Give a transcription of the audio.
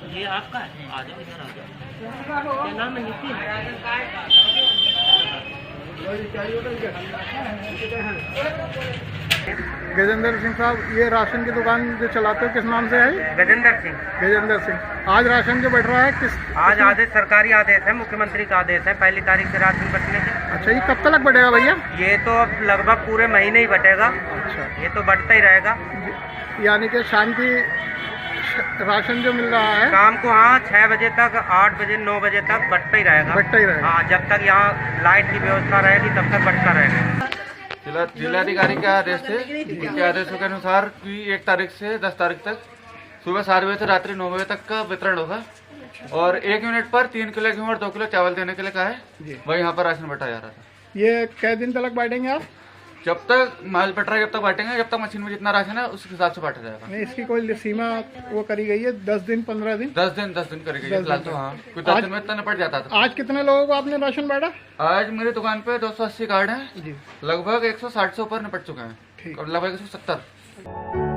ये आपका है, आ जाओ इधर आ जाओ। क्या नाम है? नितिन। गजेंद्र सिंह साहब, ये राशन की दुकान जो चलाते हो किस नाम से है? गजेंद्र सिंह। गजेंद्र सिंह, आज राशन जो बढ़ रहा है किस? आज आदेश, सरकारी आदेश है, मुख्यमंत्री का आदेश है 1 तारीख से राशन बटने के। अच्छा, ये कब तक बढ़ेगा भैया? ये तो अब लगभग पूरे महीने ही बटेगा। अच्छा, ये तो बढ़ता ही रहेगा। यानी कि शाम की राशन जो मिल रहा है शाम को, हाँ, 6 बजे तक, 8 बजे, 9 बजे तक बढ़ता ही रहेगा। बढ़ता ही रहेगा। हाँ, जब तक यहाँ लाइट की व्यवस्था रहेगी तब तक बढ़ता रहेगा। जिलाधिकारी के आदेश थे, उनके आदेशों के अनुसार कि 1 तारीख से 10 तारीख तक सुबह 7 बजे से रात्रि 9 बजे तक का वितरण होगा। और 1 यूनिट पर 3 किलो गेहूं और 2 किलो चावल देने के लिए कहा है। वही यहाँ पर राशन बटाया जा रहा था। ये कै दिन तक बांटेंगे आप? जब तक माल बट रहा है, जब तक बांटेंगे, जब तक मशीन में जितना राशन है उस हिसाब से बांटा जाएगा। नहीं, इसकी कोई सीमा वो करी गई है? 10 दिन, 15 दिन? 10 दिन करेगी फिलहाल तो। हाँ, कुछ 10 दिन में इतना निपट जाता था। आज कितने लोगों को आपने राशन बांटा? आज मेरी दुकान पे 280 कार्ड हैं, जी, लगभग 160 से ऊपर निपट चुके हैं, ठीक। और लगभग 170।